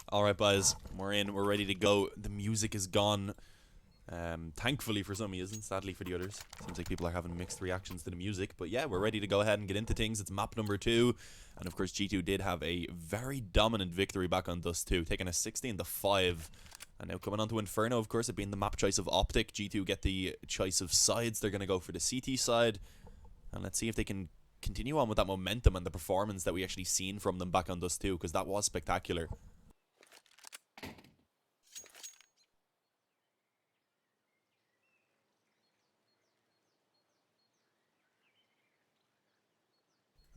Alright, boys. We're in. We're ready to go. The music is gone. Thankfully for some, he isn't. Sadly for the others. Seems like people are having mixed reactions to the music. But yeah, we're ready to go ahead and get into things. It's map number 2. And of course, G2 did have a very dominant victory back on Dust 2, taking a 16-5. And now coming on to Inferno, of course, it being the map choice of OpTic. G2 get the choice of sides. They're going to go for the CT side. And let's see if they can continue on with that momentum and the performance that we actually seen from them back on Dust 2, because that was spectacular.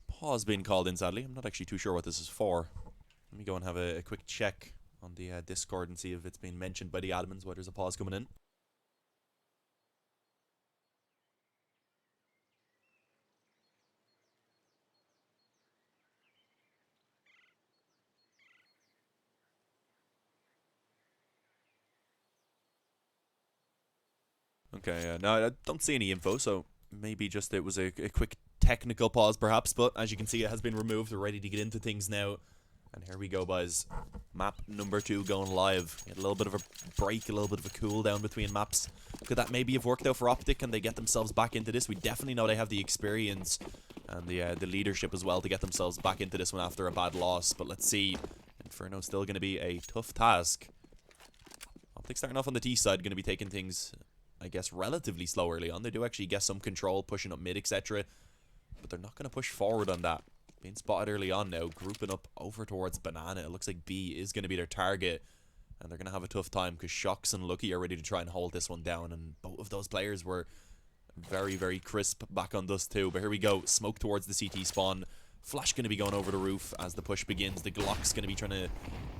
Pause being called in, sadly. I'm not actually too sure what this is for. Let me go and have a quick check on the Discord and see if it's been mentioned by the admins why there's a pause coming in. Okay, no, I don't see any info, so maybe just it was a quick technical pause perhaps, but as you can see it has been removed. We're ready to get into things now. And here we go, boys. Map number 2 going live. Get a little bit of a break, a little bit of a cool down between maps. Could that maybe have worked out for OpTic and they get themselves back into this? We definitely know they have the experience and the leadership as well to get themselves back into this one after a bad loss. But let's see. Inferno's still going to be a tough task. OpTic starting off on the T side, going to be taking things, I guess, relatively slow early on. They do actually get some control, pushing up mid, etc. But they're not going to push forward on that. Being spotted early on now, grouping up over towards Banana. It looks like B is going to be their target. And they're going to have a tough time because Shocks and Lucky are ready to try and hold this one down. And both of those players were very, very crisp back on Dust 2. But here we go. Smoke towards the CT spawn. Flash going to be going over the roof as the push begins. The Glock's going to be trying to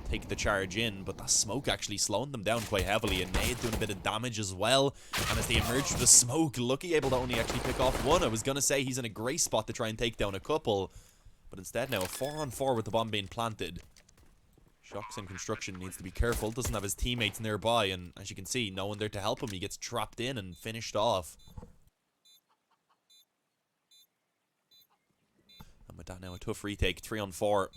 take the charge in, but that smoke actually slowing them down quite heavily, and Nade doing a bit of damage as well. And as they emerge from the smoke, Lucky able to only actually pick off one. I was going to say he's in a great spot to try and take down a couple, but instead now a 4-on-4 with the bomb being planted. Shocks in construction needs to be careful, doesn't have his teammates nearby, and as you can see, no one there to help him. He gets trapped in and finished off. And with that now, a tough retake, 3-on-4.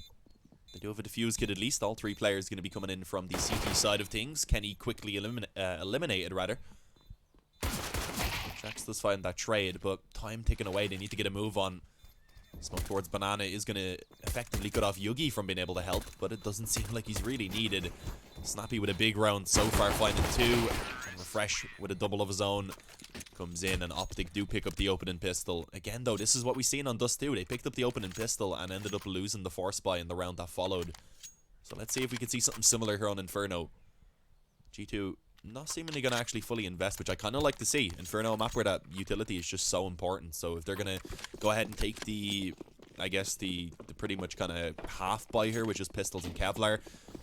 They do have a defuse kit at least. All 3 players going to be coming in from the CT side of things. Kenny quickly eliminated, rather. Jax does find that trade, but time ticking away. They need to get a move on. Smoke towards Banana is going to effectively cut off Yugi from being able to help, but it doesn't seem like he's really needed. Snappy with a big round so far, finding 2. And Refresh with a double of his own comes in, and OpTic do pick up the opening pistol. Again, though, this is what we've seen on Dust 2. They picked up the opening pistol and ended up losing the force buy in the round that followed. So let's see if we can see something similar here on Inferno. G2 not seemingly going to actually fully invest, which I kind of like to see. Inferno, a map where that utility is just so important. So if they're going to go ahead and take the, I guess, the pretty much kind of half buy here, which is pistols and Kevlar,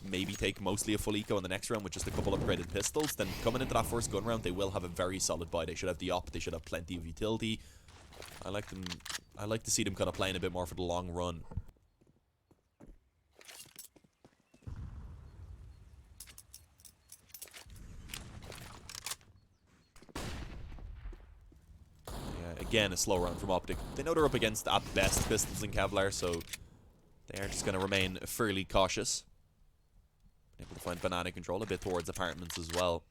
maybe take mostly a full eco in the next round with just a couple upgraded pistols, then coming into that first gun round, they will have a very solid buy. They should have the op, they should have plenty of utility. I like to see them kind of playing a bit more for the long run. Again, a slow round from OpTic. They know they're up against, at best, pistols and Kevlar, so they are just going to remain fairly cautious. Able to find Banana control a bit towards apartments as well.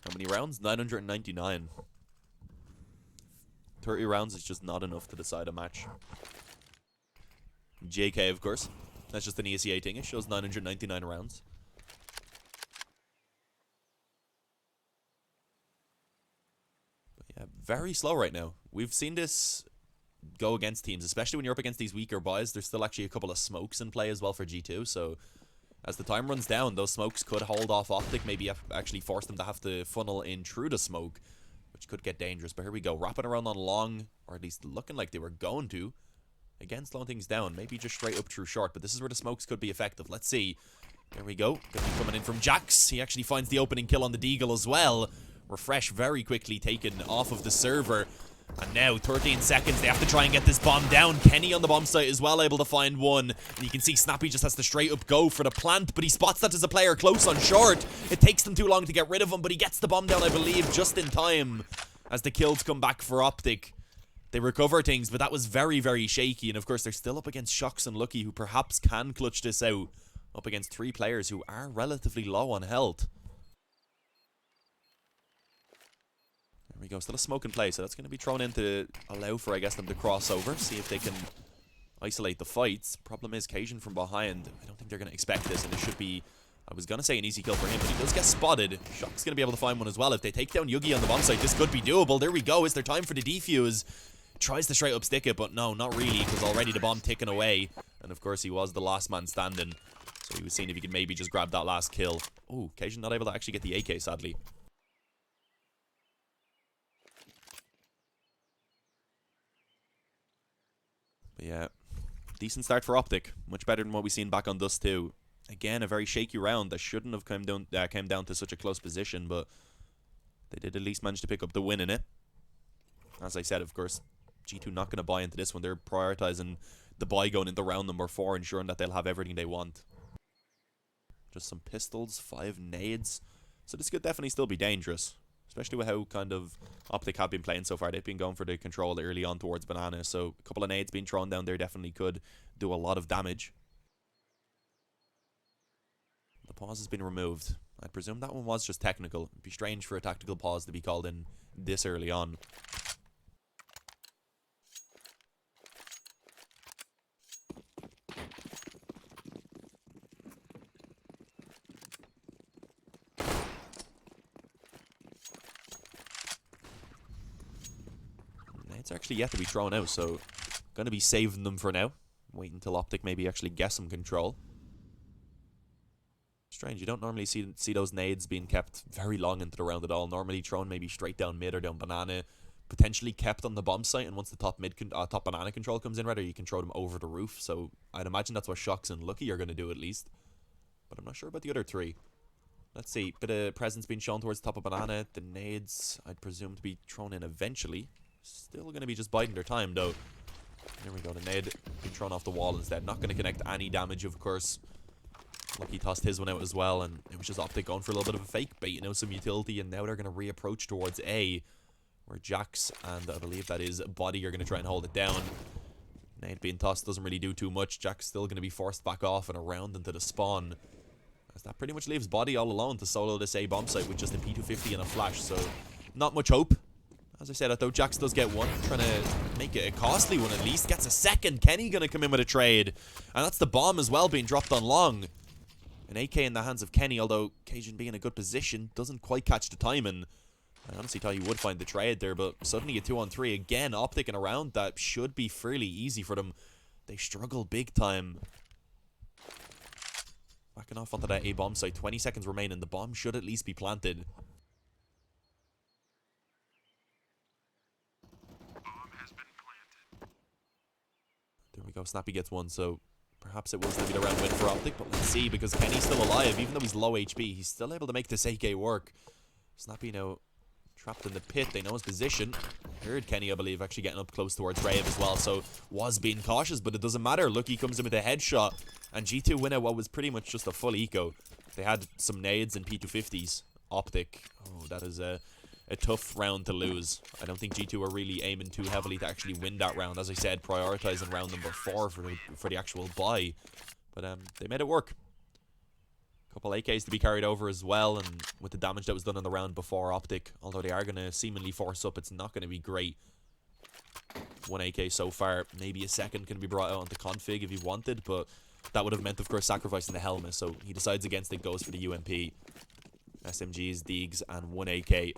How many rounds? 999. 30 rounds is just not enough to decide a match. JK, of course. That's just an ESEA thing. It shows 999 rounds. But yeah, very slow right now. We've seen this go against teams, especially when you're up against these weaker buys. There's still actually a couple of smokes in play as well for G2, so as the time runs down, those smokes could hold off OpTic, maybe actually force them to have to funnel in through the smoke, which could get dangerous. But here we go, wrapping around on long, or at least looking like they were going to. Again, slowing things down, maybe just straight up through short, but this is where the smokes could be effective. Let's see. There we go. Gonna be coming in from Jax. He actually finds the opening kill on the Deagle as well. Refresh very quickly taken off of the server. And now, 13 seconds, they have to try and get this bomb down. Kenny on the bomb site as well, able to find one. And you can see Snappy just has to straight up go for the plant, but he spots that as a player close on short. It takes them too long to get rid of him, but he gets the bomb down, I believe, just in time as the kills come back for OpTic. They recover things, but that was very, very shaky. And of course, they're still up against Shox and Lucky, who perhaps can clutch this out. Up against 3 players who are relatively low on health. There we go, still a smoke in play, so that's going to be thrown in to allow for, I guess, them to cross over, see if they can isolate the fights. Problem is, Cajun from behind, I don't think they're going to expect this, and it should be, I was going to say an easy kill for him, but he does get spotted. Shock's going to be able to find one as well. If they take down Yugi on the bomb site, this could be doable. There we go, is there time for the defuse? Tries to straight up stick it, but no, not really, because already the bomb ticking away, and of course he was the last man standing, so he was seeing if he could maybe just grab that last kill. Ooh, Cajun not able to actually get the AK, sadly. Yeah, decent start for OpTic. Much better than what we've seen back on Dust 2. Again, a very shaky round that shouldn't have came down to such a close position, but they did at least manage to pick up the win in it. As I said, of course, G2 not going to buy into this one. They're prioritizing the buy going into round number 4, ensuring that they'll have everything they want. Just some pistols, 5 nades. So this could definitely still be dangerous. Especially with how kind of OpTic have been playing so far. They've been going for the control early on towards Banana. So a couple of nades being thrown down there definitely could do a lot of damage. The pause has been removed. I presume that one was just technical. It'd be strange for a tactical pause to be called in this early on. It's actually yet to be thrown out, so going to be saving them for now. Wait until OpTic maybe actually get some control. Strange, you don't normally see those nades being kept very long into the round at all. Normally thrown maybe straight down mid or down Banana. Potentially kept on the bomb site, and once the top Banana control comes in, rather, you can throw them over the roof. So I'd imagine that's what Shox and Lucky are going to do at least. But I'm not sure about the other 3. Let's see, bit of presence being shown towards the top of Banana. The nades, I'd presume, to be thrown in eventually. Still going to be just biding their time, though. There we go, the nade being thrown off the wall instead. Not going to connect any damage, of course. Lucky tossed his one out as well, and it was just OpTic going for a little bit of a fake bait, you know, some utility, and now they're going to reapproach towards A, where Jax and I believe that is Body are going to try and hold it down. Nade being tossed doesn't really do too much. Jax still going to be forced back off and around into the spawn, as that pretty much leaves Body all alone to solo this A bomb site with just a P250 and a flash, so not much hope. As I said, I thought Jax does get one, trying to make it a costly one at least. Gets a second. Kenny going to come in with a trade. And that's the bomb as well being dropped on long. An AK in the hands of Kenny, although Cajun being in a good position, doesn't quite catch the timing. I honestly thought he would find the trade there, but suddenly a 2-on-3 again. OpTic in a round that should be fairly easy for them. They struggle big time. Backing off onto that A bomb site. 20 seconds remaining. The bomb should at least be planted. There we go, Snappy gets one, so perhaps it will still be the round win for OpTic, but let's see, because Kenny's still alive, even though he's low HP, he's still able to make this AK work. Snappy now trapped in the pit, they know his position. Heard Kenny, I believe, actually getting up close towards Rave as well, so was being cautious, but it doesn't matter. Lucky comes in with a headshot, and G2 win out what was pretty much just a full eco. They had some nades and P250s. OpTic, oh, that is a tough round to lose. I don't think G2 are really aiming too heavily to actually win that round. As I said, prioritizing round number 4 for the actual buy. But they made it work. Couple AKs to be carried over as well, and with the damage that was done in the round before OpTic, although they are going to seemingly force up, it's not going to be great. 1 AK so far, maybe a second can be brought out onto config if he wanted, but that would have meant, of course, sacrificing the helmet, so he decides against it, goes for the UMP. SMGs, Deegs, and 1 AK.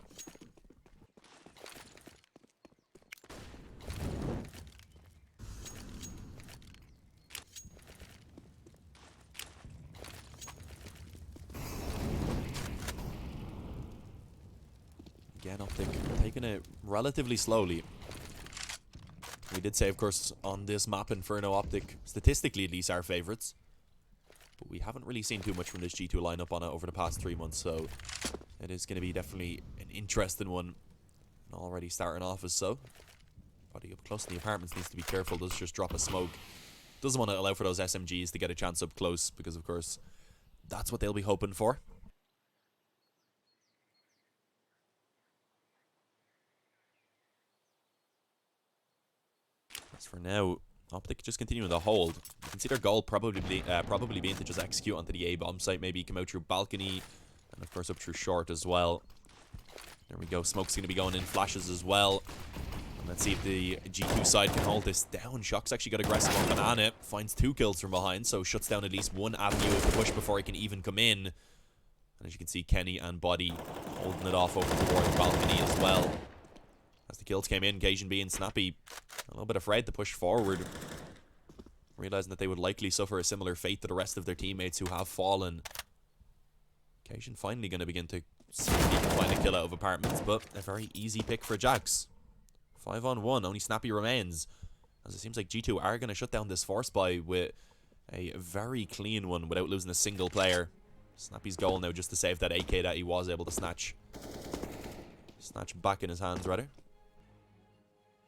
Again, OpTic taking it relatively slowly. We did say, of course, on this map, Inferno, OpTic, statistically at least, are favourites. But we haven't really seen too much from this G2 lineup on it over the past 3 months, so it is going to be definitely an interesting one. Already starting off as so. Body up close in the apartments needs to be careful. Does just drop a smoke. Doesn't want to allow for those SMGs to get a chance up close because, of course, that's what they'll be hoping for. As for now, OpTic just continuing to hold. You can see their goal probably being to just execute onto the A bomb site, maybe come out through balcony, and of course up through short as well. There we go. Smoke's going to be going in, flashes as well. And let's see if the G2 side can hold this down. Shock's actually got aggressive on Banana, finds 2 kills from behind, so shuts down at least one avenue of the push before he can even come in. And as you can see, Kenny and Body holding it off over towards balcony as well. As the kills came in, Cajun being snappy, a little bit afraid to push forward, realizing that they would likely suffer a similar fate to the rest of their teammates who have fallen. Cajun finally going to begin to see if he can find a kill out of apartments, but a very easy pick for Jax. 5-on-1, only Snappy remains, as it seems like G2 are going to shut down this force buy with a very clean one without losing a single player. Snappy's goal now just to save that AK that he was able to snatch back in his hands, rather.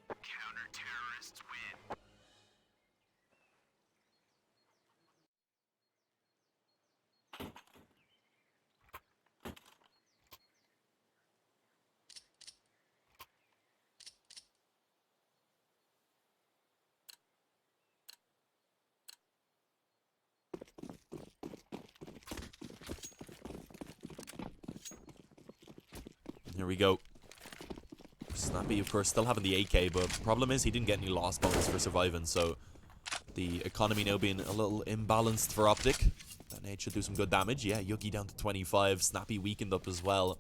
Counter-terrorists win. Here we go. Snappy, of course, still having the AK, but the problem is he didn't get any loss bonus for surviving, so the economy now being a little imbalanced for OpTic. That nade should do some good damage. Yeah, Yuki down to 25. Snappy weakened up as well.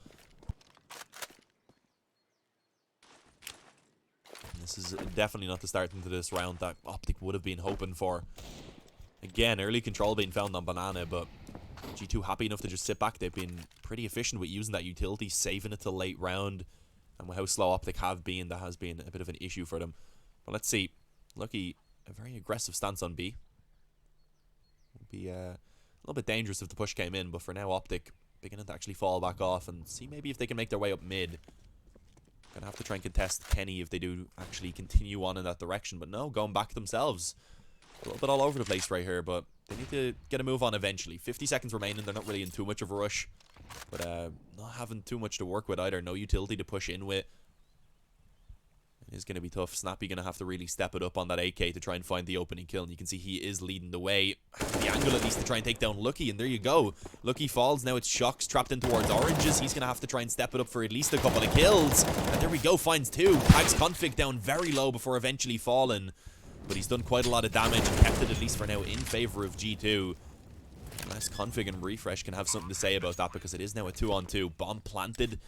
And this is definitely not the start into this round that OpTic would have been hoping for. Again, early control being found on Banana, but G2 happy enough to just sit back. They've been pretty efficient with using that utility, saving it till late round. And with how slow OpTic have been, that has been a bit of an issue for them. But let's see. Lucky, a very aggressive stance on B. Would be a little bit dangerous if the push came in, but for now OpTic beginning to actually fall back off and see maybe if they can make their way up mid. Gonna have to try and contest Kenny if they do actually continue on in that direction, but no, going back themselves. A little bit all over the place right here, but they need to get a move on eventually. 50 seconds remaining, they're not really in too much of a rush. But not having too much to work with either. No utility to push in with. It is going to be tough. Snappy going to have to really step it up on that AK to try and find the opening kill. And you can see he is leading the way. The angle at least to try and take down Lucky. And there you go. Lucky falls. Now it's Shock's trapped in towards Oranges. He's going to have to try and step it up for at least a couple of kills. And there we go. Finds 2. Tags Config down very low before eventually falling. But he's done quite a lot of damage and kept it at least for now in favor of G2. Unless Config and Refresh can have something to say about that, because it is now a 2-on-2. Bomb planted.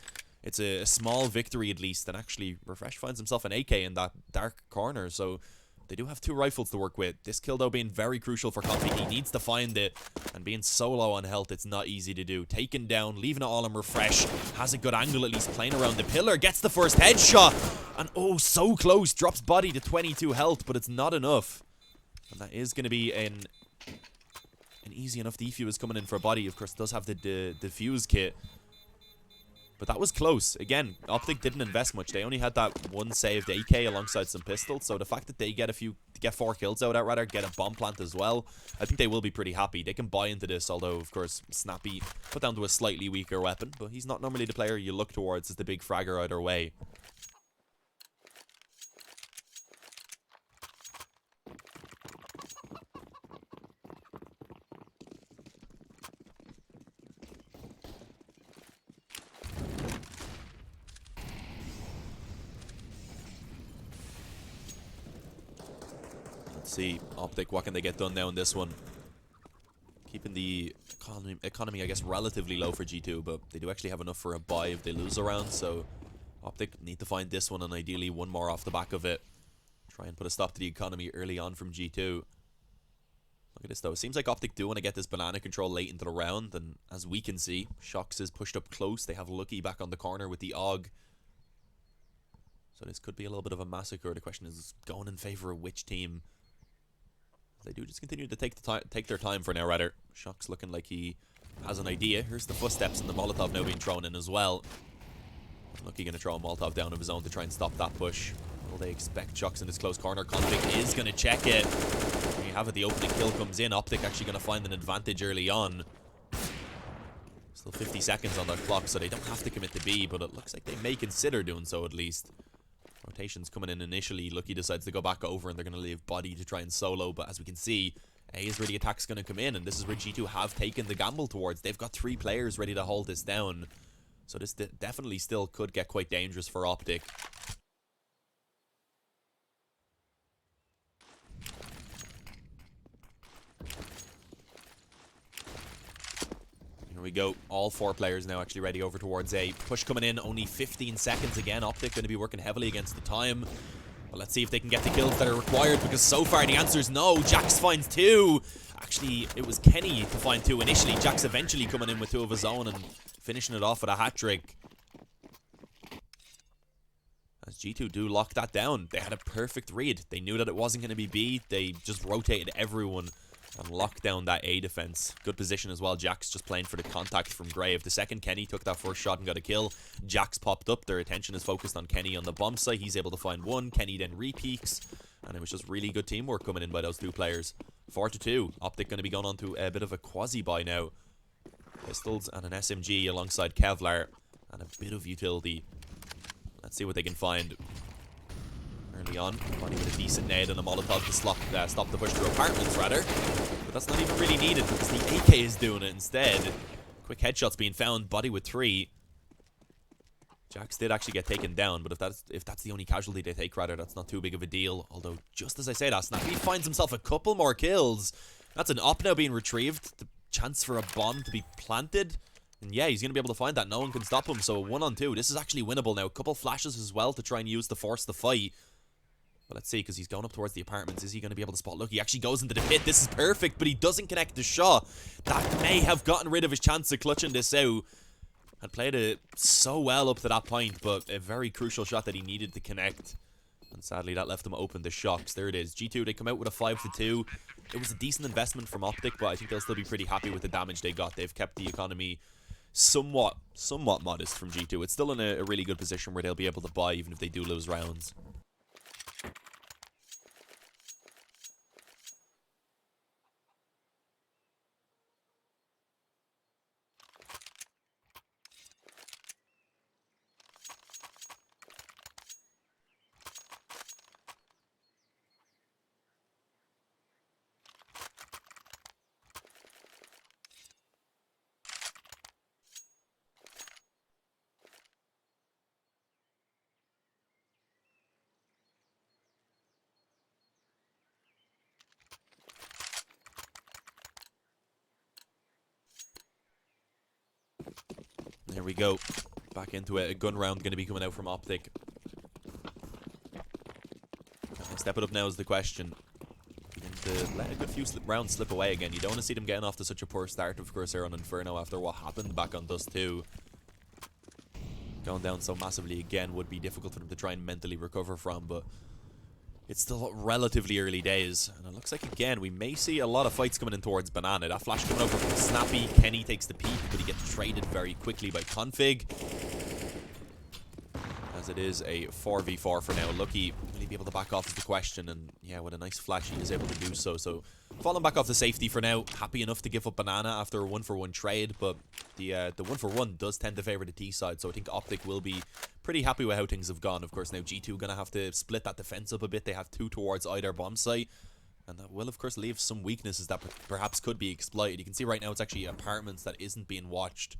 It's a small victory at least. And actually, Refresh finds himself an AK in that dark corner. So they do have 2 rifles to work with. This kill, though, being very crucial for Config. He needs to find it. And being so low on health, it's not easy to do. Taken down, leaving it all on Refresh. Has a good angle at least, playing around the pillar. Gets the first headshot. And oh, so close. Drops Body to 22 health, but it's not enough. And that is going to be an easy enough defuse coming in for Body. Of course, does have the defuse kit. But that was close. Again, OpTic didn't invest much. They only had that 1 saved AK alongside some pistols. So the fact that they get 4 kills out of that, rather, get a bomb plant as well, I think they will be pretty happy. They can buy into this, although, of course, Snappy put down to a slightly weaker weapon. But he's not normally the player you look towards as the big fragger either way. See OpTic, what can they get done now in this one? Keeping the economy, I guess, relatively low for G2, but they do actually have enough for a buy if they lose a round, so OpTic need to find this one and ideally one more off the back of it. Try and put a stop to the economy early on from G2. Look at this though, it seems like OpTic do want to get this banana control late into the round, and as we can see, Shox is pushed up close. They have Lucky back on the corner with the AUG. So this could be a little bit of a massacre. The question is going in favor of which team. They do just continue to take their time for now, rather. Shock's looking like he has an idea. Here's the footsteps and the Molotov now being thrown in as well. Lucky going to throw a Molotov down of his own to try and stop that push. Will they expect Chucks in this close corner? Config is going to check it. There you have it. The opening kill comes in. OpTic actually going to find an advantage early on. Still 50 seconds on the clock, so they don't have to commit to B, but it looks like they may consider doing so at least. Rotation's coming in initially. Lucky decides to go back over, and they're going to leave Body to try and solo, but as we can see, A is where the attack's going to come in, and this is where G2 have taken the gamble towards. They've got 3 players ready to hold this down, so this definitely still could get quite dangerous for OpTic. Here we go. All 4 players now actually ready over towards A. Push coming in, only 15 seconds again. OpTic going to be working heavily against the time. But let's see if they can get the kills that are required, because so far the answer is no. Jax finds 2. Actually, it was Kenny to find 2 initially. Jax eventually coming in with 2 of his own and finishing it off with a hat-trick. As G2 do lock that down. They had a perfect read. They knew that it wasn't going to be B. They just rotated everyone and locked down that A defense. Good position as well. Jax just playing for the contact from Grave. The second Kenny took that first shot and got a kill, Jax popped up. Their attention is focused on Kenny on the bomb site. He's able to find 1. Kenny then re-peeks. And it was just really good teamwork coming in by those 2 players. 4-2. OpTic going to be going on to a bit of a quasi-buy now. Pistols and an SMG alongside Kevlar. And a bit of utility. Let's see what they can find. Early on, Bonnie with a decent nade and a Molotov to stop the push through apartments, rather. But that's not even really needed because the AK is doing it instead. Quick headshots being found, Body with 3. Jax did actually get taken down, but if that's the only casualty they take, rather, that's not too big of a deal. Although, just as I say that, Snappy finds himself a couple more kills. That's an op now being retrieved. The chance for a bomb to be planted. And yeah, he's going to be able to find that. No one can stop him, so 1-on-2. This is actually winnable now. A couple flashes as well to try and use to force the fight. But let's see, because he's going up towards the apartments. Is he going to be able to spot? Look, he actually goes into the pit. This is perfect, but he doesn't connect the shot. That may have gotten rid of his chance of clutching this out. Had played it so well up to that point, but a very crucial shot that he needed to connect. And sadly, that left him open to Shocks. There it is. G2, they come out with a 5-2. It was a decent investment from OpTic, but I think they'll still be pretty happy with the damage they got. They've kept the economy somewhat modest from G2. It's still in a really good position where they'll be able to buy even if they do lose rounds. There we go. Back into it. A gun round going to be coming out from OpTic. Step it up now is the question. And to let a good few rounds slip away again. You don't want to see them getting off to such a poor start, of course, here on Inferno after what happened back on Dust 2. Going down so massively again would be difficult for them to try and mentally recover from, but it's still relatively early days. And it looks like, again, we may see a lot of fights coming in towards Banana. That flash coming over from Snappy. Kenny takes the peek, but he gets traded very quickly by Config. As it is a 4v4 for now. Lucky, will he be able to back off is the question. And yeah, with a nice flash, he is able to do so. So, falling back off the safety for now. Happy enough to give up Banana after a 1-for-1 trade. But the 1-for-1 does tend to favor the T side. So I think OpTic will be pretty happy with how things have gone. Of course, now G2 going to have to split that defense up a bit. They have 2 towards either bomb site. And that will, of course, leave some weaknesses that perhaps could be exploited. You can see right now it's actually apartments that isn't being watched.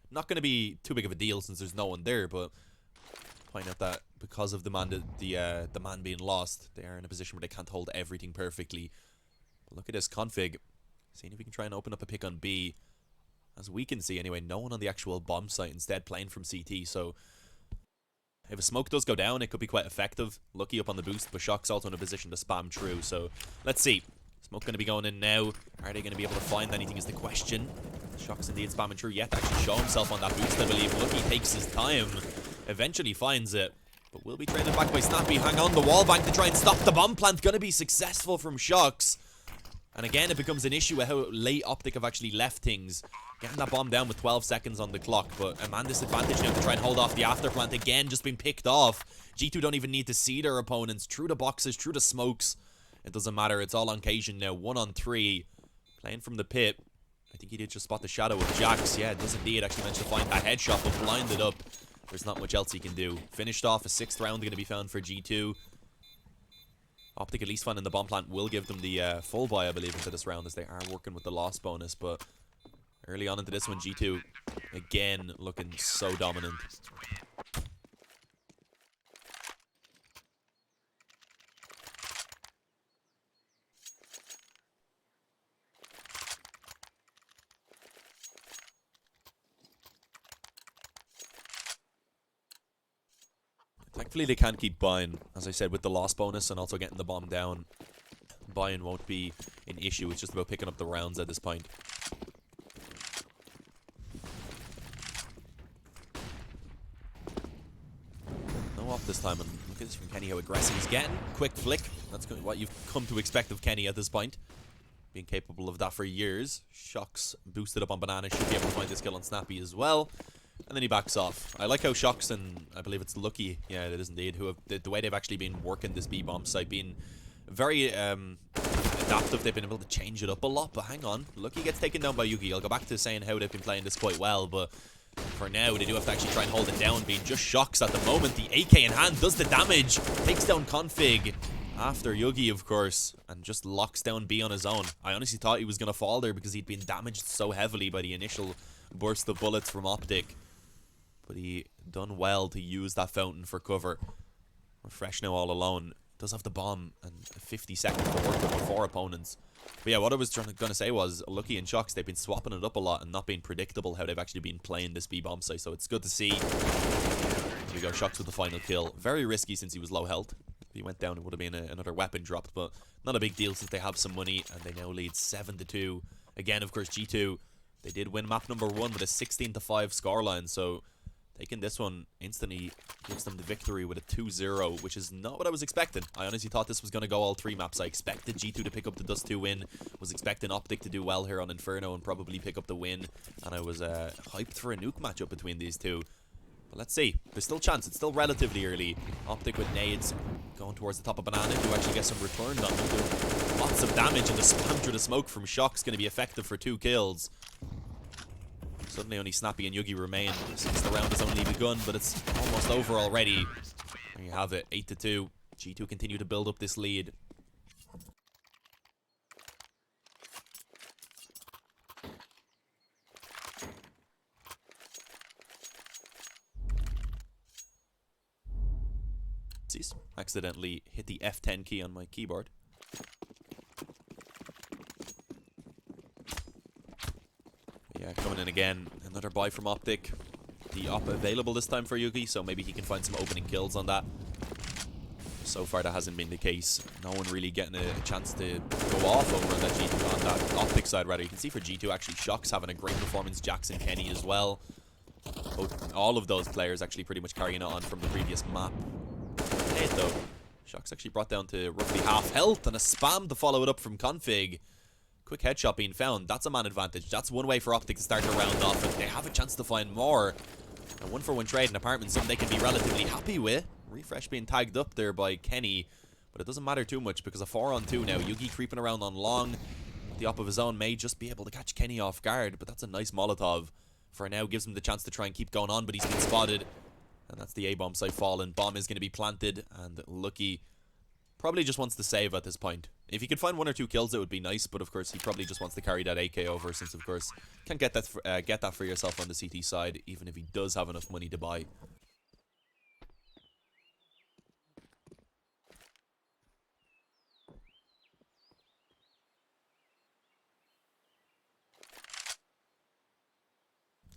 Not going to be too big of a deal since there's no one there, but point out that because of the man being lost, they are in a position where they can't hold everything perfectly. But look at this Config. Seeing if we can try and open up a pick on B. As we can see anyway, no one on the actual bomb site, instead playing from CT. So if a smoke does go down, it could be quite effective. Lucky up on the boost, but Shock's also in a position to spam true. So let's see. Smoke going to be going in now. Are they going to be able to find anything is the question. Shock's indeed spamming true, yet to actually show himself on that boost, I believe. Lucky takes his time. Eventually finds it, but will be traded back by Snappy. Hang on, the wall bank to try and stop the bomb plant. Gonna be successful from Shocks. And again, it becomes an issue with how late OpTic have actually left things. Getting that bomb down with 12 seconds on the clock. But a man disadvantage now to try and hold off the afterplant. Again, just being picked off. G2 don't even need to see their opponents. Through the boxes, through the smokes. It doesn't matter. It's all on Cajun now. 1 on 3. Playing from the pit. I think he did just spot the shadow of Jax. Yeah, it does indeed. Actually managed to find that headshot, but blinded up. There's not much else he can do. Finished off. A 6th round going to be found for G2. OpTic at least finding the bomb plant will give them the full buy, I believe, into this round, as they are working with the loss bonus. But early on into this one, G2 again looking so dominant. Thankfully, they can keep buying, as I said, with the loss bonus and also getting the bomb down. Buying won't be an issue. It's just about picking up the rounds at this point. No off this time, and look at this from Kenny, how aggressive he's getting. Quick flick. That's what you've come to expect of Kenny at this point. Being capable of that for years. Shocks boosted up on Banana. Should be able to find this kill on Snappy as well. And then he backs off. I like how Shocks and I believe it's Lucky, yeah, it is indeed, who have the way they've actually been working this B-bomb site, being very adaptive. They've been able to change it up a lot. But hang on, Lucky gets taken down by Yugi. I'll go back to saying how they've been playing this quite well, but for now they do have to actually try and hold it down, being just Shocks at the moment. The AK in hand does the damage, takes down Config after Yugi, of course, and just locks down B on his own. I honestly thought he was going to fall there because he'd been damaged so heavily by the initial burst of bullets from OpTic. But he done well to use that fountain for cover. Refresh now all alone. Does have the bomb and 50 seconds to work with 4 opponents. But yeah, what I was going to say was, Lucky and Shocks, they've been swapping it up a lot and not being predictable how they've actually been playing this B-bomb site. So it's good to see. Here we go, Shocks with the final kill. Very risky since he was low health. If he went down, it would have been another weapon dropped. But not a big deal since they have some money. And they now lead 7-2. Again, of course, G2, they did win map number 1 with a 16-5 scoreline. So taking this one instantly gives them the victory with a 2-0, which is not what I was expecting. I honestly thought this was going to go all 3 maps. I expected G2 to pick up the Dust 2 win. Was expecting OpTic to do well here on Inferno and probably pick up the win. And I was hyped for a nuke matchup between these two. But let's see. There's still chance. It's still relatively early. OpTic with nades going towards the top of Banana to actually get some returned on them. Doing lots of damage, and the spam through the smoke from Shock's going to be effective for 2 kills. Suddenly only Snappy and Yugi remain since the round has only begun, but it's almost over already. There you have it, 8-2. G2 continue to build up this lead. Accidentally hit the F10 key on my keyboard. Yeah, coming in again. Another buy from OpTic. The op available this time for Yugi, so maybe he can find some opening kills on that. So far, that hasn't been the case. No one really getting a chance to go off over on that G2, on that OpTic side, rather. You can see for G2, actually, Shock's having a great performance. Jackson, Kenny as well. All of those players actually pretty much carrying it on from the previous map. Hey, though. Shock's actually brought down to roughly half health, and a spam to follow it up from Config. Quick headshot being found. That's a man advantage. That's one way for OpTic to start the round off, and they have a chance to find more. A 1-for-1 trade in apartment, something they can be relatively happy with. Refresh being tagged up there by Kenny, but it doesn't matter too much because a 4-on-2 now. Yugi creeping around on long. The op of his own may just be able to catch Kenny off guard, but that's a nice Molotov. For now, gives him the chance to try and keep going on, but he's been spotted. And that's the A-bomb site fallen. Bomb is going to be planted, and Lucky probably just wants to save at this point. If he could find 1 or 2 kills, it would be nice, but of course, he probably just wants to carry that AK over, since of course, can't get that for yourself on the CT side, even if he does have enough money to buy.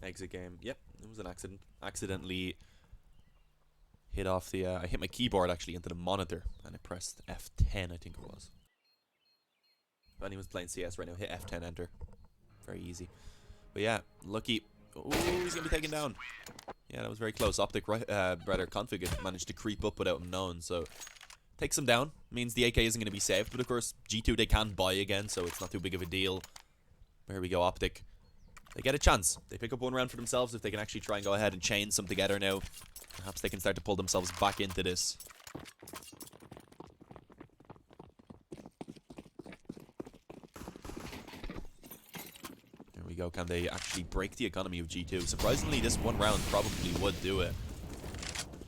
Exit game. Yep, it was an accident. Accidentally hit off the... I hit my keyboard actually into the monitor, and I pressed F10, I think it was. If anyone's playing CS right now, hit F10 enter. Very easy. But yeah, Lucky. Ooh, he's going to be taken down. Yeah, that was very close. OpTic, rather, Config managed to creep up without him knowing, so Takes them down. Means the AK isn't going to be saved. But of course, G2 they can buy again, so it's not too big of a deal. There we go, OpTic. They get a chance. They pick up one round for themselves if they can actually try and go ahead and chain some together now. Perhaps they can start to pull themselves back into this. There we go. Can they actually break the economy of G2? Surprisingly, this one round probably would do it.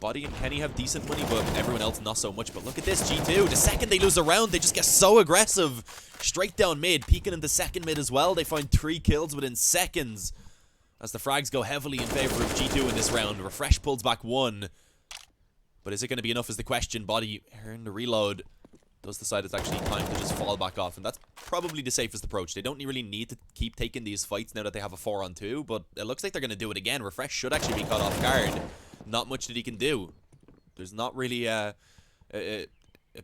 Body and Kenny have decent money, but everyone else not so much. But look at this, G2. The second they lose a round, they just get so aggressive. Straight down mid, peeking into second mid as well. They find 3 kills within seconds. As the frags go heavily in favor of G2 in this round. Refresh pulls back 1. But is it going to be enough is the question. Body, in the reload, does decide it's actually time to just fall back off. And that's probably the safest approach. They don't really need to keep taking these fights now that they have a 4-on-2. But it looks like they're going to do it again. Refresh should actually be caught off guard. Not much that he can do. There's not really a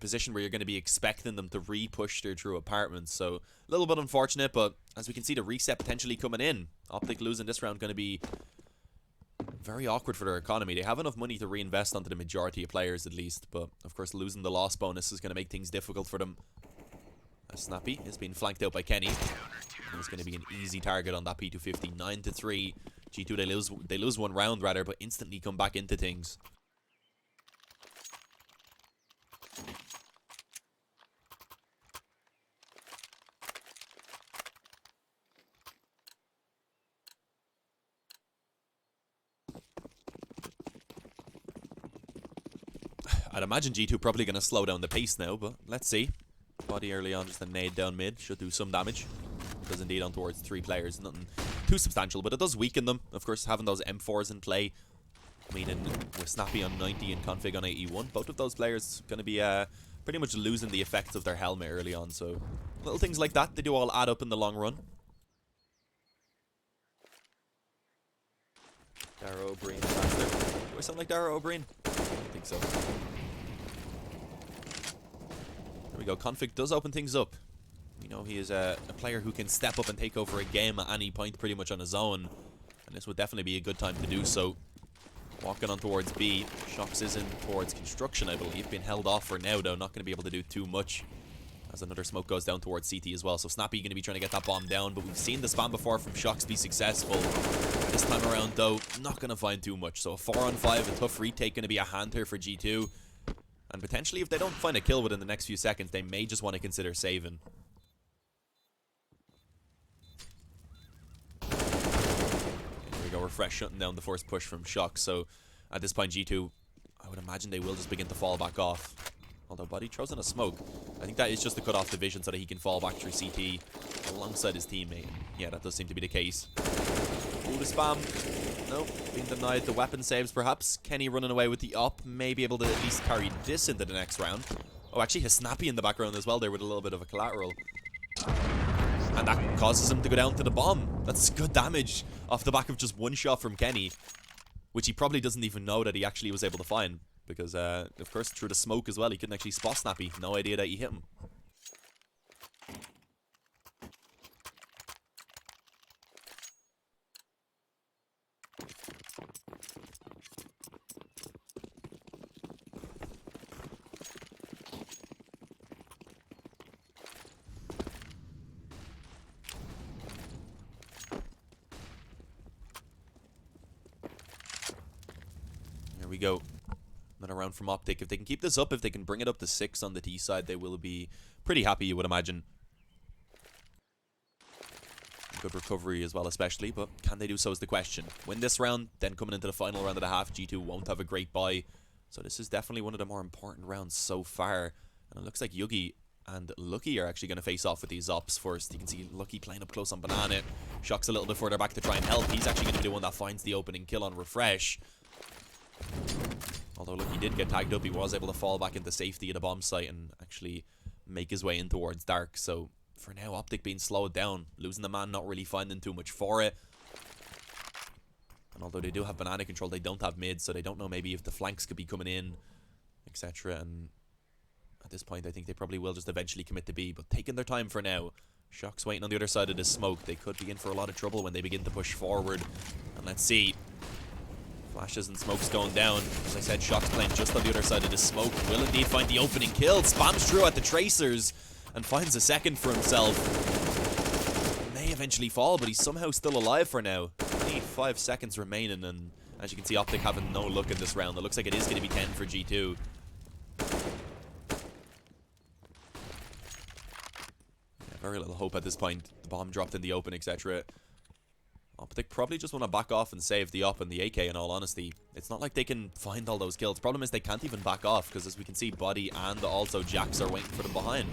position where you're going to be expecting them to re-push their true apartments. So, a little bit unfortunate, but as we can see, the reset potentially coming in. OpTic losing this round going to be very awkward for their economy. They have enough money to reinvest onto the majority of players, at least. But, of course, losing the loss bonus is going to make things difficult for them. Snappy is being flanked out by Kenny. And it's going to be an easy target on that P250. 9-3. G2, they lose one round, rather, but instantly come back into things. I'd imagine G2 probably going to slow down the pace now, but let's see. Body early on, just a nade down mid. Should do some damage. Does indeed on towards 3 players. Nothing too substantial, but it does weaken them. Of course, having those M4s in play. I mean, with Snappy on 90 and Config on 81, both of those players going to be pretty much losing the effects of their helmet early on. So, little things like that, they do all add up in the long run. Dara O'Brien faster. Do I sound like Dara O'Brien? I don't think so. There we go. Config does open things up. You know, he is a player who can step up and take over a game at any point pretty much on his own. And this would definitely be a good time to do so. Walking on towards B. Shox is in towards construction, I believe. Being held off for now, though. Not going to be able to do too much. As another smoke goes down towards CT as well. So Snappy going to be trying to get that bomb down. But we've seen the spam before from Shox be successful. This time around, though, not going to find too much. So a 4-on-5, a tough retake going to be a hand here for G2. And potentially, if they don't find a kill within the next few seconds, they may just want to consider saving. Refresh shutting down the first push from Shox. So at this point, G2, I would imagine they will just begin to fall back off. Although Buddy throws in a smoke. I think that is just to cut off the vision so that he can fall back through CT alongside his teammate. Yeah, that does seem to be the case. Ooh, the spam. Nope, being denied the weapon saves perhaps. Kenny running away with the op. May be able to at least carry this into the next round. Oh, actually has Snappy in the background as well there with a little bit of a collateral. And that causes him to go down to the bomb. That's good damage off the back of just one shot from Kenny. Which he probably doesn't even know that he actually was able to find. Because, of course, through the smoke as well, he couldn't actually spot Snappy. No idea that he hit him. There we go. Another round from OpTic. If they can keep this up, if they can bring it up to 6 on the T side, they will be pretty happy, you would imagine. Good recovery as well, especially, but can they do so is the question. Win this round, then coming into the final round of the half, G2 won't have a great buy. So this is definitely one of the more important rounds so far. And it looks like Yugi and Lucky are actually going to face off with these ops first. You can see Lucky playing up close on Banana. Shox a little bit further back to try and help. He's actually going to be the one that finds the opening kill on Refresh. Although Lucky did get tagged up, he was able to fall back into safety at a bomb site and actually make his way in towards Dark. So for now, OpTic being slowed down, losing the man, not really finding too much for it. And although they do have banana control, they don't have mid, so they don't know maybe if the flanks could be coming in, etc. And at this point, I think they probably will just eventually commit to B, but taking their time for now. Shox waiting on the other side of this smoke. They could be in for a lot of trouble when they begin to push forward. And let's see. Flashes and smokes going down. As I said, Shock's playing just on the other side of the smoke. Will indeed find the opening kill. Spams through at the tracers and finds a second for himself. May eventually fall, but he's somehow still alive for now. Only 5 seconds remaining, and as you can see, OpTic having no luck in this round. It looks like it is going to be 10 for G2. Yeah, very little hope at this point. The bomb dropped in the open, etc. OpTic probably just want to back off and save the op and the AK, in all honesty. It's not like they can find all those kills. Problem is they can't even back off, because as we can see, Body and also Jax are waiting for them behind.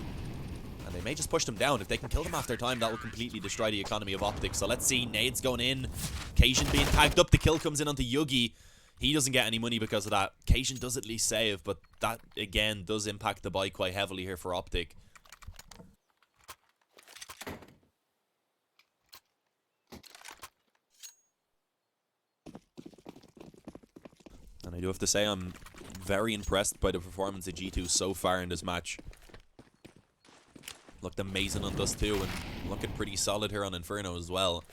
And they may just push them down. If they can kill them after time, that will completely destroy the economy of OpTic. So let's see. Nades going in. Cajun being tagged up. The kill comes in onto Yugi. He doesn't get any money because of that. Cajun does at least save, but that, again, does impact the buy quite heavily here for OpTic. And I do have to say, I'm very impressed by the performance of G2 so far in this match. Looked amazing on Dust 2 and looking pretty solid here on Inferno as well.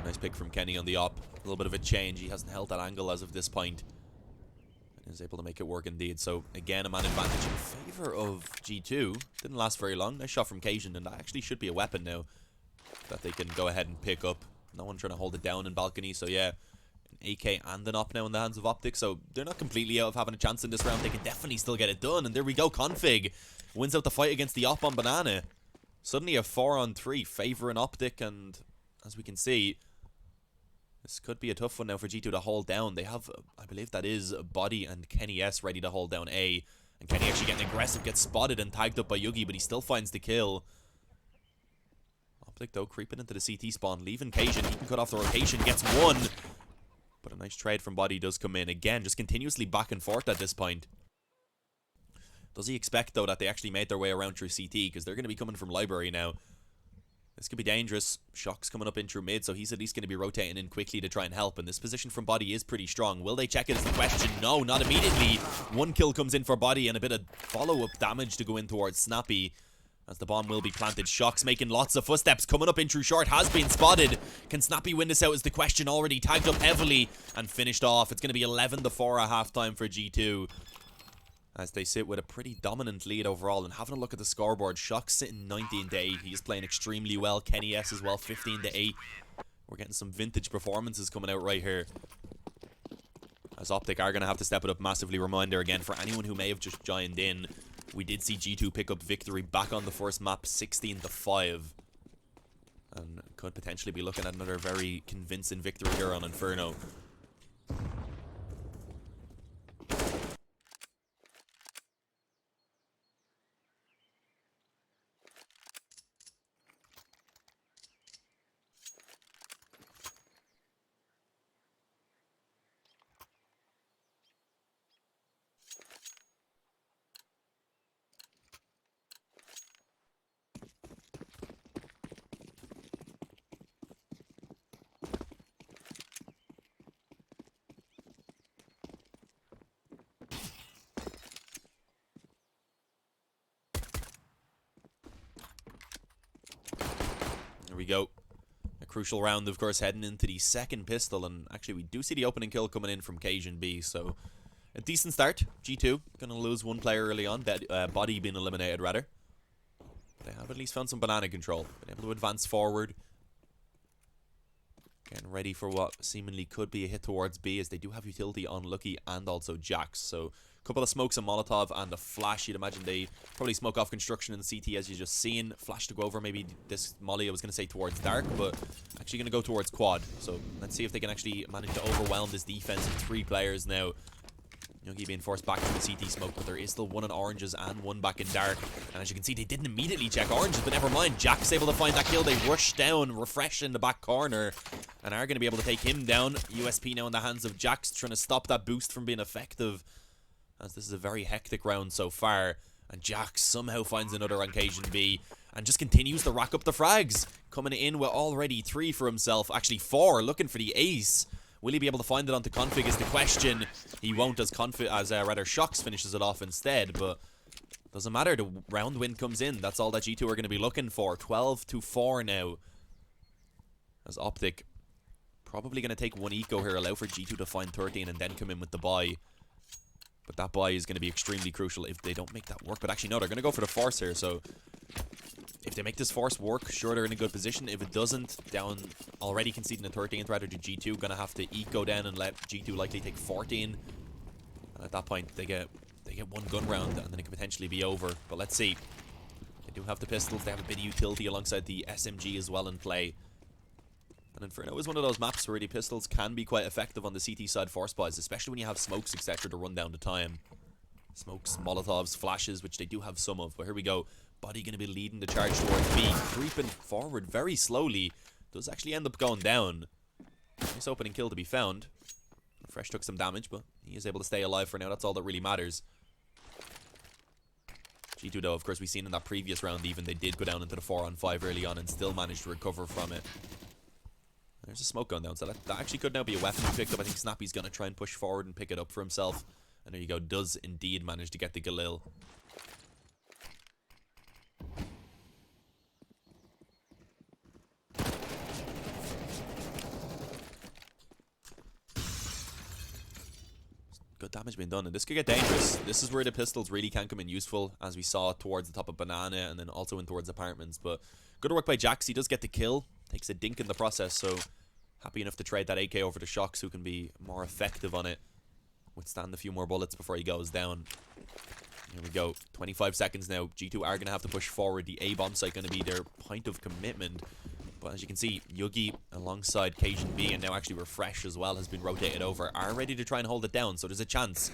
Nice pick from Kenny on the op. A little bit of a change. He hasn't held that angle as of this point. And is able to make it work indeed. So again, a man advantage in favor of G2. Didn't last very long. Nice shot from Cajun, and that actually should be a weapon now that they can go ahead and pick up. No one trying to hold it down in balcony, so yeah. An AK and an op now in the hands of OpTic, so they're not completely out of having a chance in this round. They can definitely still get it done, and there we go. Config wins out the fight against the op on Banana. Suddenly a 4-on-3 favouring OpTic, and as we can see, this could be a tough one now for G2 to hold down. They have, I believe that is Body and Kenny S ready to hold down A, and Kenny actually getting aggressive, gets spotted and tagged up by Yugi, but he still finds the kill. OpTic though creeping into the CT spawn, leaving Cajun. He can cut off the rotation, gets one. But a nice trade from Body does come in. Again, just continuously back and forth at this point. Does he expect, though, that they actually made their way around through CT? Because they're going to be coming from Library now. This could be dangerous. Shock's coming up in through mid, so he's at least going to be rotating in quickly to try and help. And this position from Body is pretty strong. Will they check it is the question? No, not immediately. One kill comes in for Body and a bit of follow-up damage to go in towards Snappy. As the bomb will be planted. Shock's making lots of footsteps. Coming up in through short. Has been spotted. Can Snappy win this out is the question. Already tagged up heavily and finished off. It's going to be 11-4 at halftime for G2. As they sit with a pretty dominant lead overall. And having a look at the scoreboard. Shock's sitting 19-8. He is playing extremely well. Kenny S as well. 15-8. We're getting some vintage performances coming out right here. As OpTic are going to have to step it up massively. Reminder again for anyone who may have just joined in. We did see G2 pick up victory back on the first map, 16-5. And could potentially be looking at another very convincing victory here on Inferno. There we go. A crucial round, of course, heading into the second pistol. And actually, we do see the opening kill coming in from Cajun B. So, a decent start. G2 going to lose one player early on. Body being eliminated, rather. They have at least found some banana control. Been able to advance forward. Getting ready for what seemingly could be a hit towards B, as they do have utility on Lucky and also Jax. So, a couple of smokes, a Molotov, and a flash. You'd imagine they probably smoke off construction in CT, as you just seen. Flash to go over maybe this molly, I was going to say towards Dark, but actually going to go towards Quad. So, let's see if they can actually manage to overwhelm this defense of 3 players now. Yogi being forced back from the CT smoke, but there is still one in oranges and one back in dark. And as you can see, they didn't immediately check oranges, but never mind. Jack's able to find that kill. They rush down, refresh in the back corner, and are going to be able to take him down. USP now in the hands of Jax, trying to stop that boost from being effective, as this is a very hectic round so far. And Jax somehow finds another on Cajun B, and just continues to rack up the frags. Coming in with already 3 for himself, actually 4, looking for the ace. Will he be able to find it onto Config is the question. He won't, as rather Shocks finishes it off instead, but Doesn't matter. The round win comes in. That's all that G2 are going to be looking for. 12-4 now. As OpTic probably going to take one eco here, allow for G2 to find 13 and then come in with the buy. But that buy is going to be extremely crucial if they don't make that work. But actually, no, they're going to go for the force here. So if they make this force work, sure, they're in a good position. If it doesn't, down already conceding a 13th rather to G2, going to have to eco down and let G2 likely take 14. And at that point, they get one gun round and then it could potentially be over. But let's see. They do have the pistols. They have a bit of utility alongside the SMG as well in play. And Inferno is one of those maps where the pistols can be quite effective on the CT side force buys, especially when you have smokes, etc. to run down the time. Smokes, Molotovs, flashes, which they do have some of. But here we go. Body going to be leading the charge towards B. Creeping forward very slowly. Does actually end up going down. Nice opening kill to be found. Fresh took some damage, but he is able to stay alive for now. That's all that really matters. G2 though, of course, we've seen in that previous round even, they did go down into the 4-on-5 early on and still managed to recover from it. There's a smoke gun down, so that actually could now be a weapon he picked up. I think Snappy's going to try and push forward and pick it up for himself. And there you go, does indeed manage to get the Galil. Good damage being done, and this could get dangerous. This is where the pistols really can come in useful, as we saw towards the top of Banana and then also in towards Apartments. But good work by Jax. He does get the kill. Takes a dink in the process, so happy enough to trade that AK over to Shox, who can be more effective on it. Withstand a few more bullets before he goes down. Here we go. 25 seconds now. G2 are going to have to push forward. The A-bomb site going to be their point of commitment. But as you can see, Yugi alongside Cajun B and now actually Refresh as well has been rotated over. Are ready to try and hold it down, so there's a chance.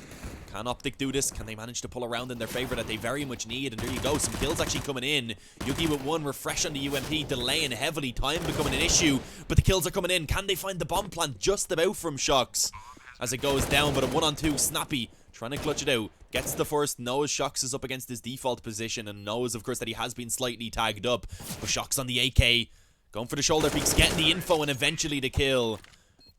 Can OpTic do this? Can they manage to pull around in their favor that they very much need? And there you go, some kills actually coming in. Yugi with one, Refresh on the UMP, delaying heavily, time becoming an issue. But the kills are coming in. Can they find the bomb plant? Just about from Shox as it goes down, but a 1-on-2, Snappy trying to clutch it out. Gets the first, knows Shox is up against his default position and knows, of course, that he has been slightly tagged up. But Shox on the AK, going for the shoulder peaks, getting the info and eventually the kill.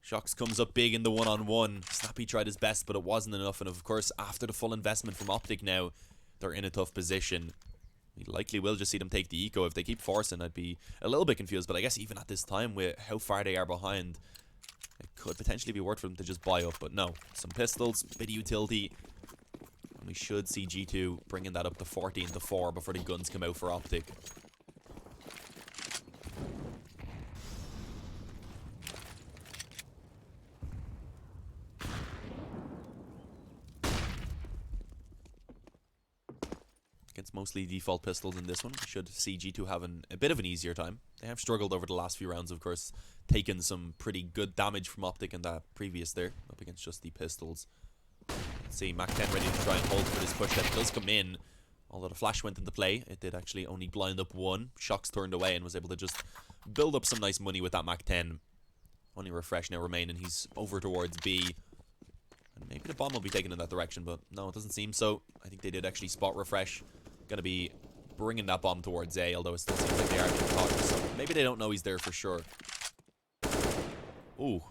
Shox comes up big in the 1-on-1. Snappy tried his best, but it wasn't enough. And of course, after the full investment from OpTic now, they're in a tough position. We likely will just see them take the eco. If they keep forcing, I'd be a little bit confused. But I guess even at this time, with how far they are behind, it could potentially be worth for them to just buy up. But no, some pistols, bit of utility. And we should see G2 bringing that up to 14-4 before the guns come out for OpTic. Against mostly default pistols in this one, we should see G2 having a bit of an easier time. They have struggled over the last few rounds, of course, taken some pretty good damage from OpTic in that previous there, up against just the pistols. Let's see, Mac 10 ready to try and hold for this push that does come in. Although the flash went into play, it did actually only blind up one. Shox turned away and was able to just build up some nice money with that Mac 10. Only Refresh now remaining, he's over towards B. And maybe the bomb will be taken in that direction, but no, it doesn't seem so. I think they did actually spot Refresh. Going to be bringing that bomb towards A, although it still seems like they are talking, so maybe they don't know he's there for sure. Ooh,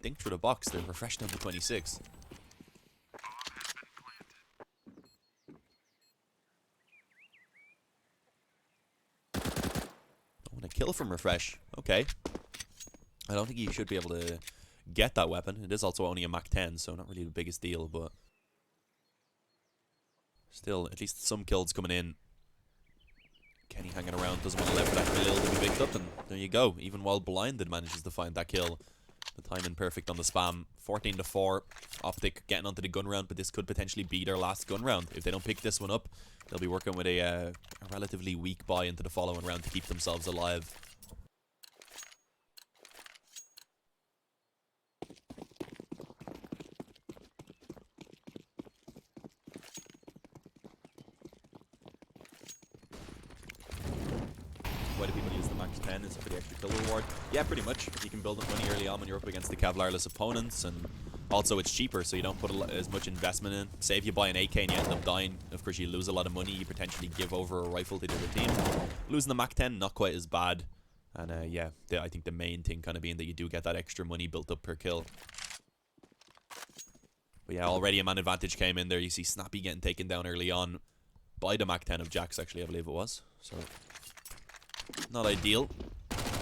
think through the box there. Refresh down to 26. Oh, and a kill from Refresh. Okay. I don't think he should be able to get that weapon. It is also only a Mach 10, so not really the biggest deal, but still, at least some kills coming in. Kenny hanging around, doesn't want to let for that kill to be picked up, and there you go. Even while blinded, manages to find that kill. The timing perfect on the spam. 14-4. OpTic getting onto the gun round, but this could potentially be their last gun round. If they don't pick this one up, they'll be working with a relatively weak buy into the following round to keep themselves alive. Why do people use the Max 10? Is it for the extra kill reward? Yeah, pretty much. You can build up money early on when you're up against the Kevlarless opponents, and also it's cheaper, so you don't put as much investment in. Say if you buy an AK and you end up dying, of course you lose a lot of money. You potentially give over a rifle to the other team. Losing the Mac 10, not quite as bad. And yeah, I think the main thing kind of being that you do get that extra money built up per kill. But yeah, already a man advantage came in there. You see Snappy getting taken down early on. by the Mach 10 of Jax, actually, I believe it was. So, not ideal.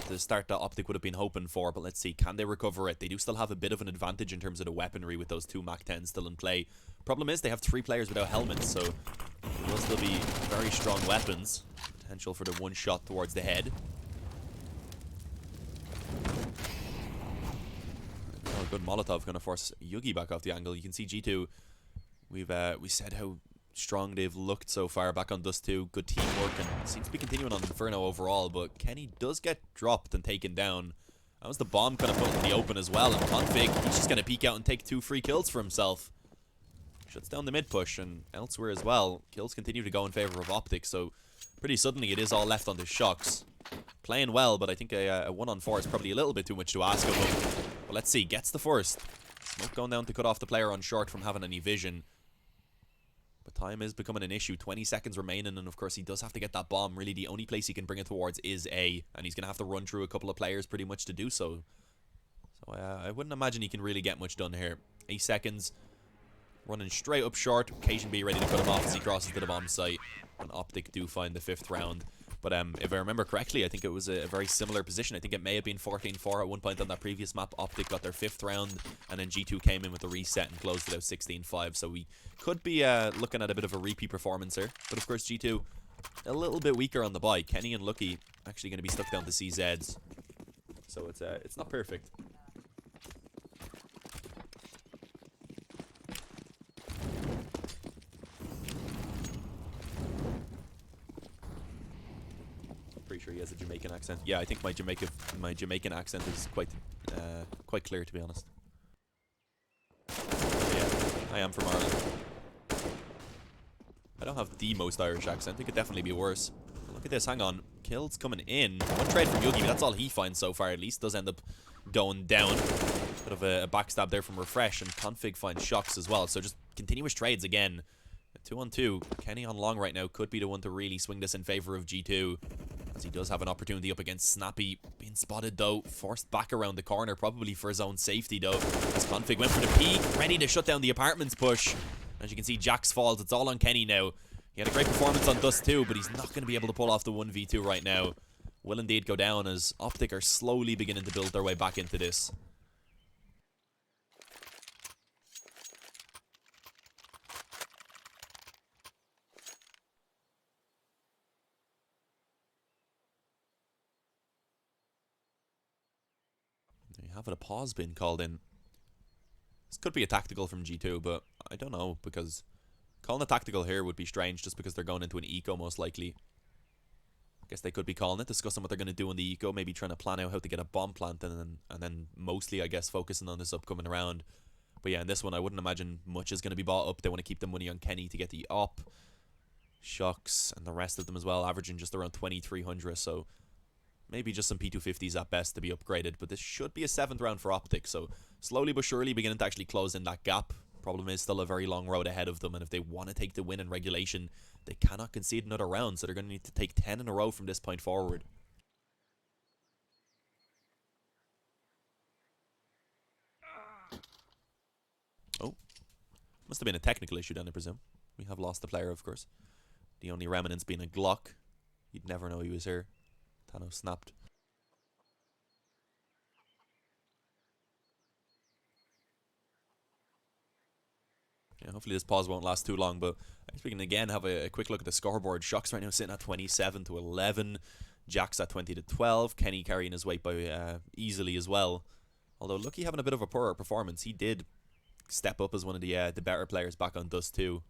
The start that OpTic would have been hoping for, but let's see, can they recover it? They do still have a bit of an advantage in terms of the weaponry with those 2 Mach 10s still in play. Problem is, they have 3 players without helmets, so it will still be very strong weapons. Potential for the one shot towards the head. Oh, good Molotov going to force Yugi back off the angle. You can see G2, we said how strong they've looked so far back on Dust 2. Good teamwork and seems to be continuing on Inferno overall, but Kenny does get dropped and taken down. That was the bomb kind of put in the open as well, and Config, he's just going to peek out and take 2 free kills for himself. Shuts down the mid push, and elsewhere as well, kills continue to go in favor of OpTic, so pretty suddenly it is all left on the Shocks. Playing well, but I think a 1-on-4 is probably a little bit too much to ask of him. But let's see, gets the first. Smoke going down to cut off the player on short from having any vision. But time is becoming an issue. 20 seconds remaining, and of course he does have to get that bomb. Really, the only place he can bring it towards is A, and he's going to have to run through a couple of players pretty much to do so. So I wouldn't imagine he can really get much done here. 8 seconds. Running straight up short. Occasion B ready to cut him off as he crosses to the bomb site. And OpTic do find the 5th round. But if I remember correctly, I think it was a very similar position. I think it may have been 14-4 at one point on that previous map. OpTic got their 5th round, and then G2 came in with the reset and closed it out 16-5. So we could be looking at a bit of a repeat performance here. But of course, G2 a little bit weaker on the buy. Kenny and Lucky actually going to be stuck down to CZs. So it's not perfect. Pretty sure he has a Jamaican accent. Yeah, I think my Jamaican accent is quite clear, to be honest. Yeah, I am from Ireland. I don't have the most Irish accent. It could definitely be worse. Look at this. Hang on. Kills coming in. One trade from Yugi, but that's all he finds so far. At least does end up going down. Bit of a backstab there from Refresh, and Config finds Shocks as well. So just continuous trades again. 2-on-2. Kenny on long right now could be the one to really swing this in favor of G2. As he does have an opportunity up against Snappy. Being spotted though. Forced back around the corner, probably for his own safety though. As Config went for the peek. Ready to shut down the apartments push. As you can see, Jax falls. It's all on Kenny now. He had a great performance on Dust 2, but he's not going to be able to pull off the 1v2 right now. Will indeed go down as OpTic are slowly beginning to build their way back into this. There you have it, a pause being called in. This could be a tactical from G2, but I don't know, because calling a tactical here would be strange just because they're going into an eco most likely. I guess they could be calling it, discussing what they're going to do in the eco, maybe trying to plan out how to get a bomb plant, and then mostly, I guess, focusing on this upcoming round. But yeah, in this one, I wouldn't imagine much is going to be bought up. They want to keep the money on Kenny to get the op. Shocks and the rest of them as well, averaging just around 2,300, so maybe just some P250s at best to be upgraded. But this should be a 7th round for OpTic, so slowly but surely beginning to actually close in that gap. Problem is still a very long road ahead of them, and if they want to take the win in regulation, they cannot concede another round, so they're going to need to take 10 in a row from this point forward. Oh, must have been a technical issue then, I presume. We have lost the player, of course. The only remnants being a Glock. You'd never know he was here. Thanos snapped. Yeah, hopefully this pause won't last too long, but I guess we can again have a quick look at the scoreboard. Shocks right now sitting at 27-11. Jax at 20-12. Kenny carrying his weight by easily as well. Although Lucky having a bit of a poorer performance. He did step up as one of the better players back on Dust 2.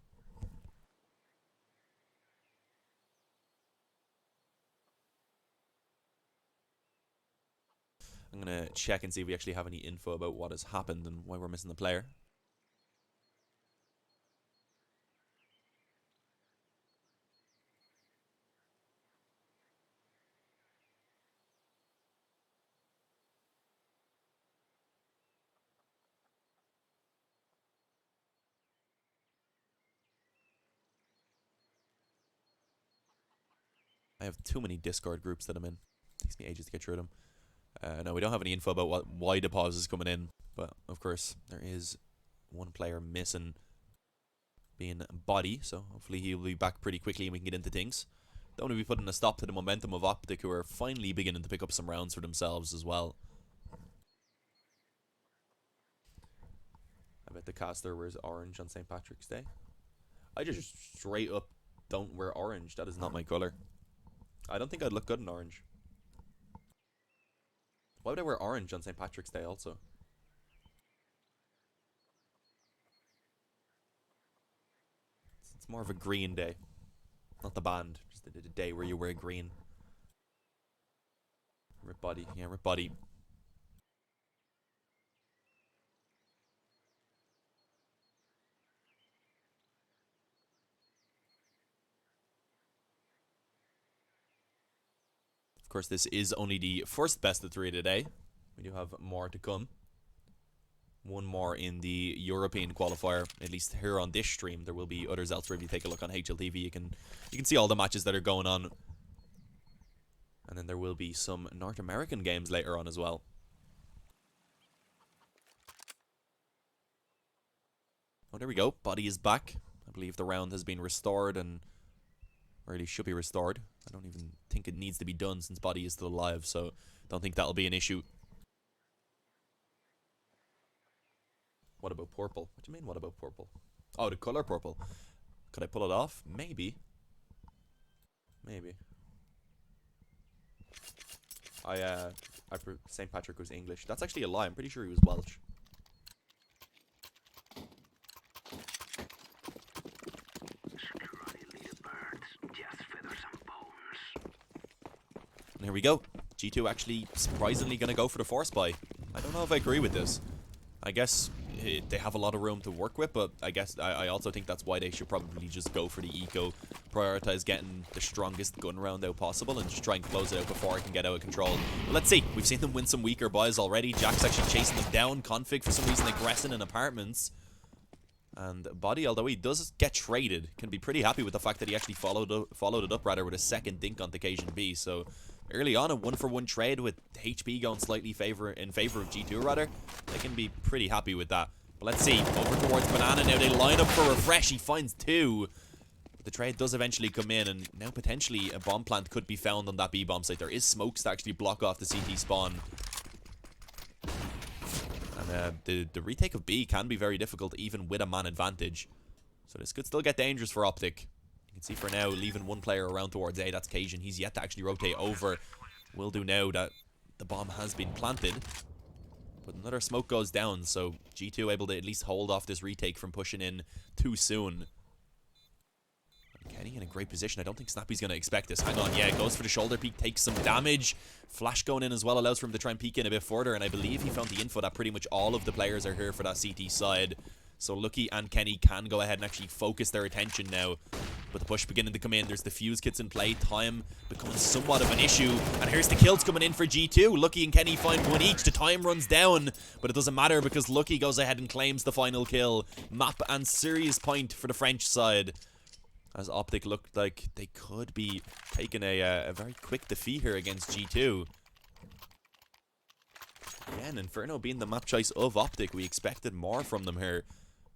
I'm going to check and see if we actually have any info about what has happened and why we're missing the player. I have too many Discord groups that I'm in. It takes me ages to get through them. No, we don't have any info about why the pause is coming in. But, of course, there is one player missing. being Body, so hopefully he'll be back pretty quickly and we can get into things. Don't want to be putting a stop to the momentum of OpTic, who are finally beginning to pick up some rounds for themselves as well. I bet the caster wears orange on St. Patrick's Day. I just straight up don't wear orange. That is not my colour. I don't think I'd look good in orange. Why would I wear orange on St. Patrick's Day also? It's more of a green day. Not the band, just the day where you wear green. Rip Body, yeah, Rip Body. Of course, this is only the first best of 3 today. We do have more to come. One more in the European qualifier, at least here on this stream. There will be others elsewhere. If you take a look on HLTV, you can see all the matches that are going on. And then there will be some North American games later on as well. Oh, there we go. Body is back. I believe the round has been restored and really should be restored. I don't even think it needs to be done since Body is still alive, so don't think that'll be an issue. What about purple? What do you mean, what about purple? Oh, the color purple. Could I pull it off? Maybe. Maybe. St. Patrick was English. That's actually a lie. I'm pretty sure he was Welsh. And here we go. G2 actually surprisingly going to go for the force buy. I don't know if I agree with this. I guess they have a lot of room to work with, but I guess I also think that's why they should probably just go for the eco. Prioritize getting the strongest gun round out possible and just try and close it out before it can get out of control. But let's see. We've seen them win some weaker buys already. Jack's actually chasing them down. Config for some reason aggressing in apartments. And Body, although he does get traded, can be pretty happy with the fact that he actually followed it up rather with a second dink on Occasion B. So early on, a 1-for-1 trade with HP going slightly in favor of G2 rather. They can be pretty happy with that. But let's see. Over towards Banana now. They line up for Refresh. He finds 2. But the trade does eventually come in, and now potentially a bomb plant could be found on that B-bomb site. There is smokes to actually block off the CT spawn. And the retake of B can be very difficult even with a man advantage. So this could still get dangerous for OpTic. You can see for now, leaving one player around towards A. That's Cajun. He's yet to actually rotate over. Will do now that the bomb has been planted. But another smoke goes down, so G2 able to at least hold off this retake from pushing in too soon. Kenny in a great position. I don't think Snappy's going to expect this. Hang on, yeah, goes for the shoulder peek, takes some damage. Flash going in as well allows for him to try and peek in a bit further, and I believe he found the info that pretty much all of the players are here for that CT side. So Lucky and Kenny can go ahead and actually focus their attention now. But the push beginning to come in. There's the fuse kits in play. Time becomes somewhat of an issue. And here's the kills coming in for G2. Lucky and Kenny find 1 each. The time runs down. But it doesn't matter because Lucky goes ahead and claims the final kill. Map and serious point for the French side. As OpTic looked like they could be taking a very quick defeat here against G2. Again, Inferno being the map choice of OpTic. We expected more from them here.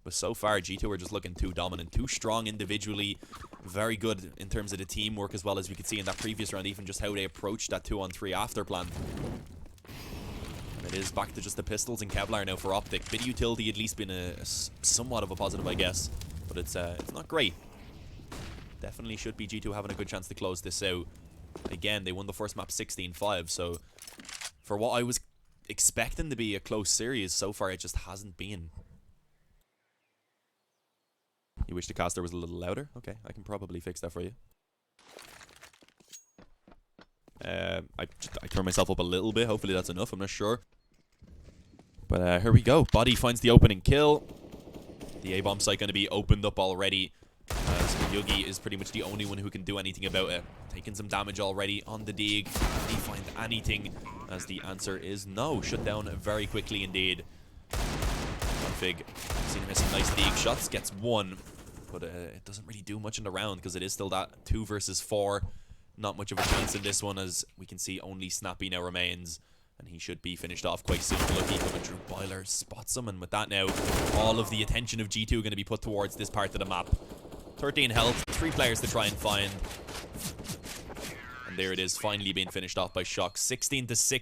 But so far, G2 are just looking too dominant, too strong individually. Very good in terms of the teamwork as well, as we could see in that previous round, even just how they approached that 2-on-3 after plan. And it is back to just the pistols and Kevlar now for OpTic. Bit of utility at least been somewhat of a positive, I guess. But it's not great. Definitely should be G2 having a good chance to close this out. Again, they won the first map 16-5, so for what I was expecting to be a close series, so far it just hasn't been. You wish the caster was a little louder? Okay, I can probably fix that for you. I turned myself up a little bit. Hopefully that's enough. I'm not sure. But here we go. Body finds the opening kill. The A-bomb site going to be opened up already. So Yugi is pretty much the only one who can do anything about it. Taking some damage already on the dig. Can he find anything? As the answer is no. Shut down very quickly indeed. Config. Seen him miss some nice dig shots. Gets 1. But it doesn't really do much in the round because it is still that 2 versus 4. Not much of a chance in this one, as we can see only Snappy now remains. And he should be finished off quite soon. Lucky coming through. Boiler spots him. And with that now, all of the attention of G2 going to be put towards this part of the map. 13 health. 3 players to try and find. And there it is, finally being finished off by Shock. 16 to 6